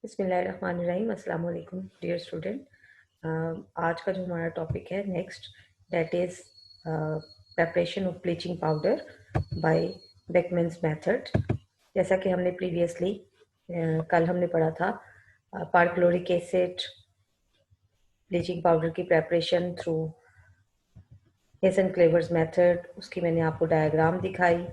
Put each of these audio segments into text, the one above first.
बिस्मिल्लाहिर्रहमानिर्रहीम। अस्सलाम वालेकुम डियर स्टूडेंट। आज का जो हमारा टॉपिक है next, that is preparation of bleaching powder by Beckmann's method. जैसा कि हमने प्रीवियसली कल हमने पढ़ा था परक्लोरिक एसिड ब्लीचिंग पाउडर की preparation through Hasenclever's method, उसकी मैंने आपको डायग्राम दिखाई।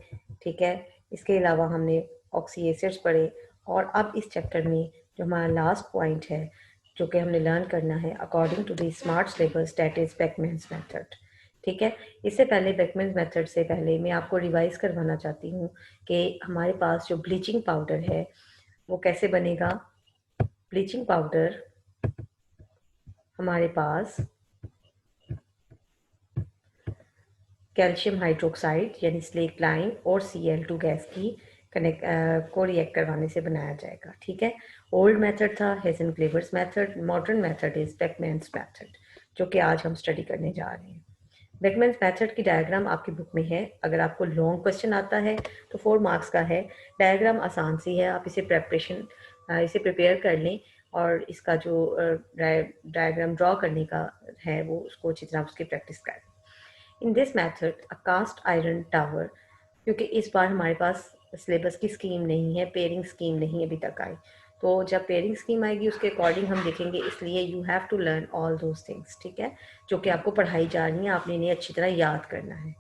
ठीक है, इसके अलावा हमने ऑक्सी एसिड्स पढ़े और अब इस चैप्टर में जो हमारा लास्ट पॉइंट है जो कि हमने लर्न करना है according to the smart syllabus, that is Beckmann's method. ठीक है, इससे पहले बेकमैन्स मेथड से पहले मैं आपको रिवाइज करवाना चाहती हूँ कि हमारे पास जो ब्लीचिंग पाउडर है वो कैसे बनेगा। ब्लीचिंग पाउडर हमारे पास कैल्शियम हाइड्रोक्साइड यानी स्लेक लाइम और Cl2 गैस की को रिएक्ट करवाने से बनाया जाएगा। ठीक है, ओल्ड मेथड था Hasenclever's method, modern method is Beckmann's method, जो कि आज हम स्टडी करने जा रहे हैं। बेकमैन्स मेथड की डायग्राम आपकी बुक में है। अगर आपको लॉन्ग क्वेश्चन आता है तो 4 मार्क्स का है। डायग्राम आसान सी है, आप इसे प्रिपेयर कर लें और इसका जो डायग्राम ड्रॉ करने का है वो उसको अच्छी तरह उसकी प्रैक्टिस करें। In this method a cast iron tower, क्योंकि इस बार हमारे पास सिलेबस की स्कीम नहीं है, पेयरिंग स्कीम नहीं अभी तक आई, तो जब पेयरिंग स्कीम आएगी उसके अकॉर्डिंग हम देखेंगे, इसलिए you have to learn all those things. ठीक है, जो कि आपको पढ़ाई जा रही है, आपने इन्हें अच्छी तरह याद करना है।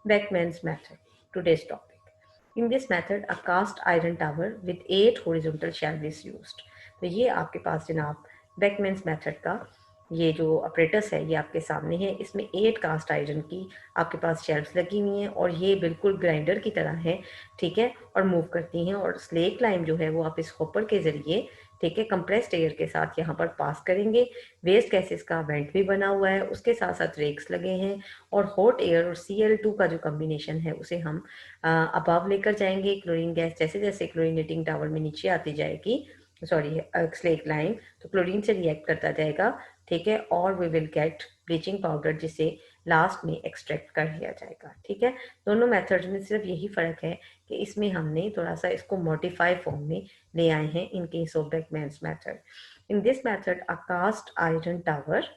Beckmann's method, today's topic. In this method a cast iron tower with 8 horizontal shelf is used. तो ये आपके पास जनाब बेकमैन्स मेथड का ये जो अपरेटस है ये आपके सामने है। इसमें 8 कास्ट आयरन की आपके पास शेल्फ्स लगी हुई हैं और ये बिल्कुल ग्राइंडर की तरह है। ठीक है, और मूव करती हैं और स्लेक लाइम जो है वो आप इस हॉपर के ज़रिए, ठीक है, कंप्रेस्ड एयर के साथ यहाँ पर पास करेंगे। वेस्ट गैसेस का वेंट भी बना हुआ है, उसके साथ साथ रेक्स लगे हैं और हॉट एयर और Cl2 का जो कम्बिनेशन है उसे हम अबव लेकर जाएंगे। क्लोरीन गैस जैसे जैसे क्लोरीनेटिंग टावर में नीचे आती जाएगी, सॉरी स्लेक लाइम, तो क्लोरीन से रिएक्ट करता जाएगा। ठीक है, और we will get bleaching powder जिसे लास्ट में एक्सट्रैक्ट कर लिया जाएगा। ठीक है, दोनों मेथड्स में सिर्फ यही फ़र्क है कि इसमें हमने थोड़ा सा इसको मॉडिफाई फॉर्म में ले आए हैं in case of Beckmann's method. In this method a cast iron tower,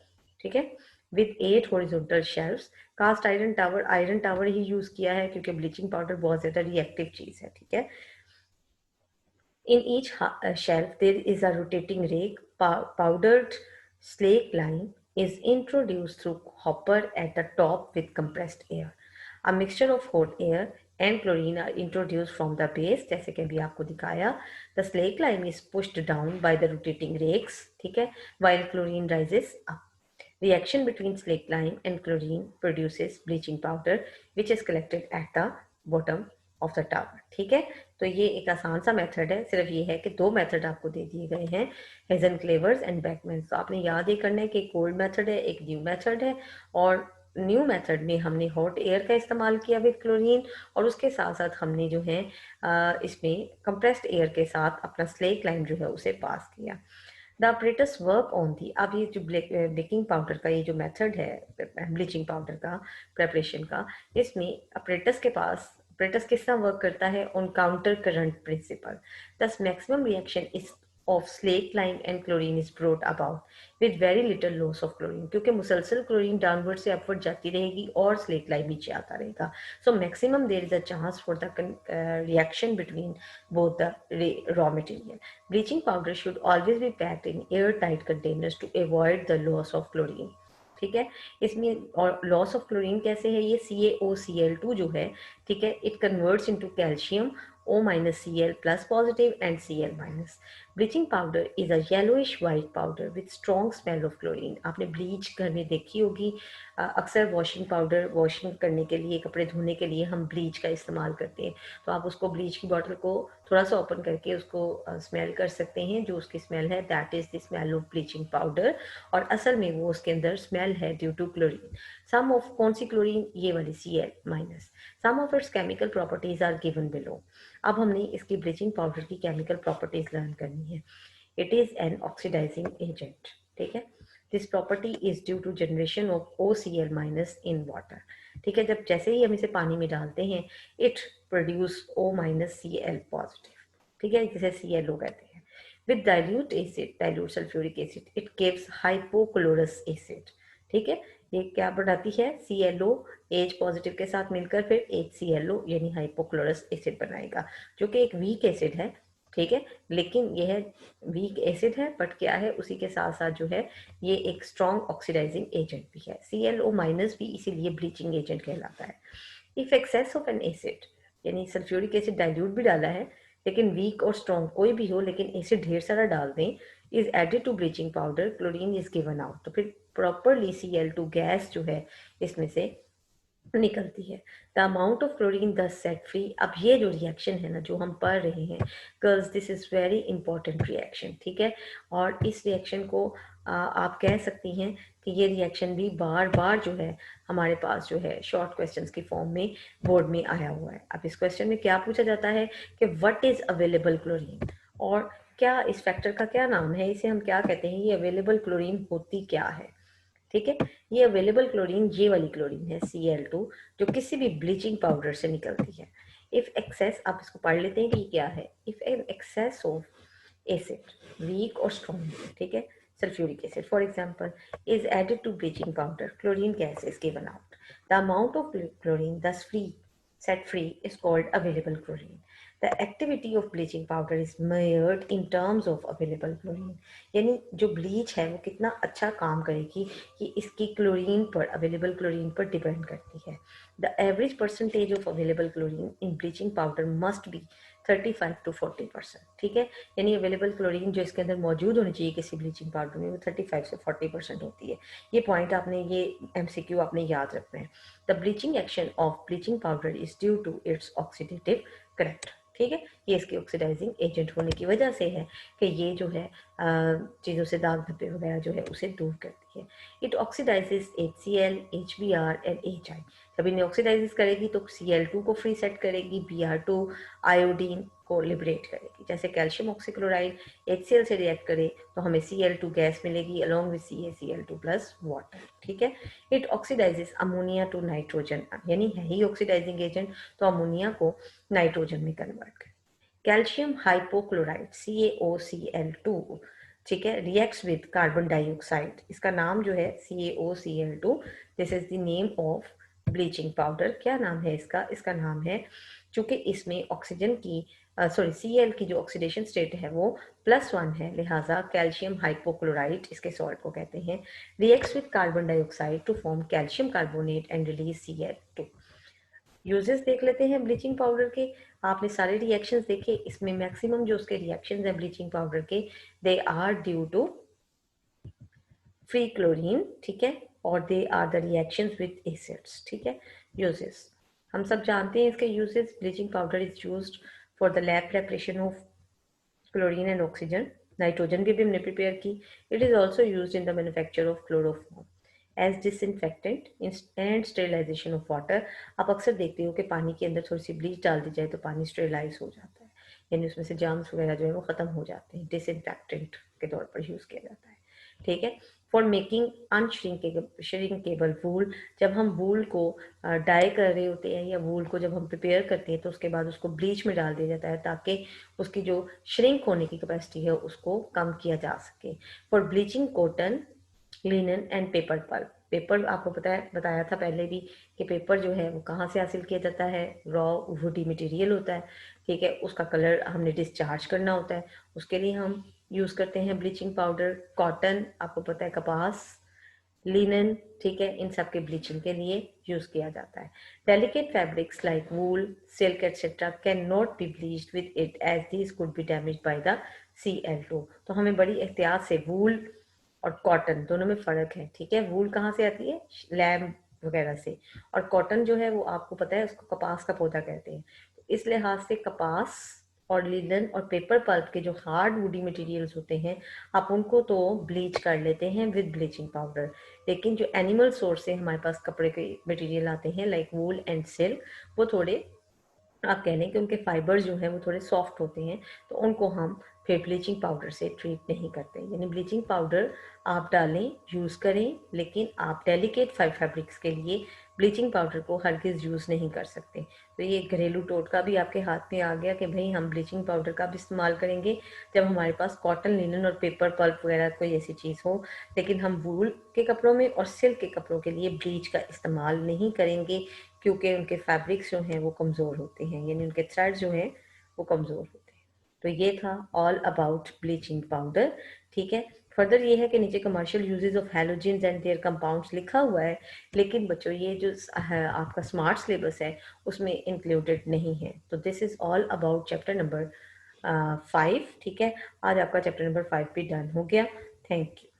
ठीक है, with 8 horizontal shelves. Cast iron tower ही यूज़ किया है क्योंकि ब्लीचिंग पाउडर बहुत ज़्यादा रिएक्टिव चीज़ है। ठीक है, in each shelf, there is a rotating rake. Powdered slake lime is introduced through hopper at the top with compressed air. A mixture of hot air and chlorine are introduced from the base, जैसे कि अभी आपको दिखाया. The slake lime is pushed down by the rotating rakes, ठीक है, while chlorine rises up. Reaction between slake lime and chlorine produces bleaching powder, which is collected at the bottom of the tower. ठीक है, तो ये एक आसान सा method है, सिर्फ ये है कि 2 मेथड आपको दे दिए गए हैं, हेजन क्लेवर्स एंड बेकमैन्स। तो आपने याद ये करना है कि एक ओल्ड मेथड है, एक न्यू मेथड है, और न्यू मेथड में हमने हॉट एयर का इस्तेमाल किया विद क्लोरीन, और उसके साथ साथ हमने जो है इसमें कंप्रेस्ड एयर के साथ अपना स्लेक लाइम जो है उसे पास किया। The operators work on the, अब ये जो बेकिंग पाउडर का ये जो मेथड है ब्लीचिंग पाउडर का प्रेपरेशन का, इसमें ऑपरेटर्स किस तरह वर्क करता है ऑन काउंटर करंट प्रिंसिपल। दस maximum reaction is of slack lime and chlorine is brought about with very little loss of chlorine, क्योंकि मुसलसल क्लोरीन डाउनवर्ड से अपवर्ड जाती रहेगी और स्लेक लाइम नीचे आता रहेगा। So maximum there is a chance for the reaction between both the raw material. Bleaching powder should always be packed in airtight containers to avoid the loss of chlorine. ठीक है, इसमें और loss of chlorine कैसे है, ये CaOCl2 जो है, ठीक है, it converts into calcium O minus Cl plus positive and Cl minus. Bleaching powder is a yellowish white powder with strong smell of chlorine. आपने ब्लीच घर में देखी होगी, अक्सर वॉशिंग पाउडर वॉशिंग करने के लिए, कपड़े धोने के लिए हम ब्लीच का इस्तेमाल करते हैं। तो आप उसको ब्लीच की बॉटल को थोड़ा सा ओपन करके उसको स्मेल कर सकते हैं। जो उसकी स्मेल है that is the smell of bleaching powder, और असल में वो उसके अंदर स्मेल है due to chlorine. Some of कौन सी क्लोरीन, ये वाली Cl minus. Some of its chemical properties are given below. अब हमने इसकी ब्लीचिंग पाउडर की केमिकल प्रॉपर्टीज लर्न करनी है। It is an oxidising agent, ठीक है, this property is due to generation of OCl minus in water. ठीक है, जब जैसे ही हम इसे पानी में डालते हैं it produce O minus Cl positive, ठीक है, जिसे ClO कहते हैं। With dilute acid, dilute sulphuric acid, it gives hypochlorous acid. ठीक है, ये क्या बनाती है, ClO H पॉजिटिव के साथ मिलकर फिर HClO यानी हाइपोक्लोरस एसिड बनाएगा, जो कि एक वीक एसिड है। ठीक है, लेकिन यह वीक एसिड है बट क्या है, उसी के साथ साथ जो है ये एक स्ट्रॉन्ग ऑक्सीडाइजिंग एजेंट भी है। ClO माइनस भी इसीलिए ब्लीचिंग एजेंट कहलाता है। If excess of an acid, यानी सल्फ्यूरिक एसिड डाइल्यूट भी डाला है लेकिन वीक और स्ट्रॉन्ग कोई भी हो, लेकिन एसिड ढेर सारा डाल दें, is added to bleaching powder, chlorine is given out, तो फिर प्रॉपरली Cl2 गैस जो है इसमें से निकलती है। द अमाउंट ऑफ क्लोरीन दस सेट फ्री। अब ये जो रिएक्शन है ना जो हम पढ़ रहे हैं girls, this is very important reaction. ठीक है, और इस रिएक्शन को आप कह सकती हैं कि ये रिएक्शन भी बार बार जो है हमारे पास जो है शॉर्ट क्वेश्चंस की फॉर्म में बोर्ड में आया हुआ है। अब इस क्वेश्चन में क्या पूछा जाता है कि व्हाट इज अवेलेबल क्लोरीन, और क्या इस फैक्टर का क्या नाम है, इसे हम क्या कहते हैं, ये अवेलेबल क्लोरीन होती क्या है। ठीक है, ये अवेलेबल क्लोरीन ये वाली क्लोरीन है Cl2, जो किसी भी ब्लीचिंग पाउडर से निकलती है। इफ एक्सेस, आप इसको पढ़ लेते हैं कि क्या है, if an excess of acid weak और स्ट्रॉन्ग, ठीक है, sulphuric acid for example, is added to bleaching powder, chlorine gas is given out, the amount of chlorine thus free set free is called available chlorine. The activity of bleaching powder is measured in terms of available chlorine. यानी जो bleach है वो कितना अच्छा काम करेगी ये इसकी क्लोरीन पर, अवेलेबल क्लोरीन पर डिपेंड करती है। The average percentage of available chlorine in bleaching powder must be 35 to 40%। ठीक है, यानी अवेलेबल क्लोरीन जो इसके अंदर मौजूद होनी चाहिए किसी ब्लीचिंग पाउडर में वो 35 से 40% होती है। ये पॉइंट आपने, ये MCQ आपने याद रखना है। The bleaching action of bleaching powder is due to its oxidative correct. ठीक है, ये इसकी ऑक्सीडाइजिंग एजेंट होने की वजह से है कि ये जो है चीज़ों से दाग धब्बे वगैरह जो है उसे दूर करती है। It oxidises HCl, HBr and HI। जब इन्हें ऑक्सीडाइज करेगी तो Cl2 को फ्री सेट करेगी, Br2 आयोडीन को लिबरेट करेगी। जैसे कैल्शियम ऑक्सीक्लोराइड HCl से रिएक्ट करे तो हमें Cl2 गैस मिलेगी along with CaCl2 plus water. ठीक है, it oxidises ammonia to nitrogen, यानी है ही ऑक्सीडाइजिंग एजेंट तो अमोनिया को नाइट्रोजन में कन्वर्ट कर। कैल्शियम हाइपोक्लोराइड CaOCl2, ठीक है, रिएक्ट्स विद कार्बन डाइऑक्साइड, इसका नाम जो है CaOCl2, this is the name of bleaching powder. क्या नाम है इसका, इसका नाम है, चूंकि इसमें ऑक्सीजन की Cl की जो ऑक्सीडेशन स्टेट है वो +1 है, लिहाजा कैल्शियम हाइपोक्लोराइड इसके सॉल्ट को कहते हैं, reacts with carbon dioxide to form calcium carbonate and release Cl2। Uses देख लेते हैं ब्लीचिंग पाउडर के। आपने सारे रिएक्शंस देखे, इसमें मैक्सिमम जो उसके रिएक्शंस हैं ब्लीचिंग पाउडर के, they are due to free chlorine, ठीक है, और they are the reactions with acids. ठीक है, यूजेस हम सब जानते हैं इसके uses. Bleaching powder is used for the lab preparation of chlorine and oxygen, nitrogen भी हमने प्रिपेयर की। It is also used in the manufacture of chloroform as disinfectant and sterilisation of water. आप अक्सर देखते हो कि पानी के अंदर थोड़ी सी ब्लीच डाल दी जाए तो पानी स्टेरिलाइज हो जाता है, यानी उसमें से जर्म्स वगैरह जो है वो ख़त्म हो जाते हैं, डिसइंफेक्टेंट के तौर पर यूज़ किया जाता है। ठीक है, फॉर मेकिंग अनश्रिंकेबल वूल, जब हम वूल को डाई कर रहे होते हैं या वूल को जब हम प्रिपेयर करते हैं तो उसके बाद उसको ब्लीच में डाल दिया जाता है ताकि उसकी जो श्रिंक होने की कैपेसिटी है उसको कम किया जा सके। For bleaching cotton, linen and paper pulp. Paper आपको पता है, बताया था पहले भी कि पेपर जो है वो कहाँ से हासिल किया जाता है, रॉ वुडी मटेरियल होता है। ठीक है, उसका कलर हमने डिस्चार्ज करना होता है, उसके लिए हम यूज़ करते हैं ब्लीचिंग पाउडर। कॉटन आपको पता है, कपास, लिनन, ठीक है, इन सब के ब्लीचिंग के लिए यूज़ किया जाता है। Delicate fabrics like wool, silk etcetera can not be bleached with it as this could be damage by the Cl2। तो हमें बड़ी एहतियात से, वूल और कॉटन दोनों में फ़र्क है। ठीक है, वूल कहाँ से आती है, लैम्ब वगैरह से, और कॉटन जो है वो आपको पता है उसको कपास का पौधा कहते हैं। तो इस लिहाज से कपास और लिनन और पेपर पल्प के जो हार्ड वुडी मटेरियल्स होते हैं आप उनको तो ब्लीच कर लेते हैं विद ब्लीचिंग पाउडर, लेकिन जो एनिमल सोर्स से हमारे पास कपड़े के मटेरियल आते हैं लाइक वूल एंड सिल्क, वो थोड़े, आप कह लें कि उनके फाइबर्स जो हैं वो थोड़े सॉफ्ट होते हैं, तो उनको हम फिर ब्लीचिंग पाउडर से ट्रीट नहीं करते। यानी ब्लीचिंग पाउडर आप डालें, यूज़ करें, लेकिन आप डेलिकेट फैब्रिक्स के लिए ब्लीचिंग पाउडर को हरगिज़ यूज़ नहीं कर सकते। तो ये घरेलू टोटका भी आपके हाथ में आ गया कि भाई हम ब्लीचिंग पाउडर का भी इस्तेमाल करेंगे जब हमारे पास कॉटन, लिनन और पेपर पल्प वगैरह कोई ऐसी चीज़ हो, लेकिन हम वूल के कपड़ों में और सिल्क के कपड़ों के लिए ब्लीच का इस्तेमाल नहीं करेंगे, क्योंकि उनके फैब्रिक्स जो हैं वो कमज़ोर होते हैं, यानी उनके थ्रेड जो हैं वो कमज़ोर होते हैं। तो ये था ऑल अबाउट ब्लीचिंग पाउडर। ठीक है, फर्दर ये है कि नीचे commercial uses of halogens and there compounds लिखा हुआ है, लेकिन बच्चों ये जो है आपका स्मार्ट सिलेबस है उसमें इंक्लूडेड नहीं है। तो this is all about chapter number 5। ठीक है, आज आपका चैप्टर नंबर 5 भी डन हो गया। Thank you.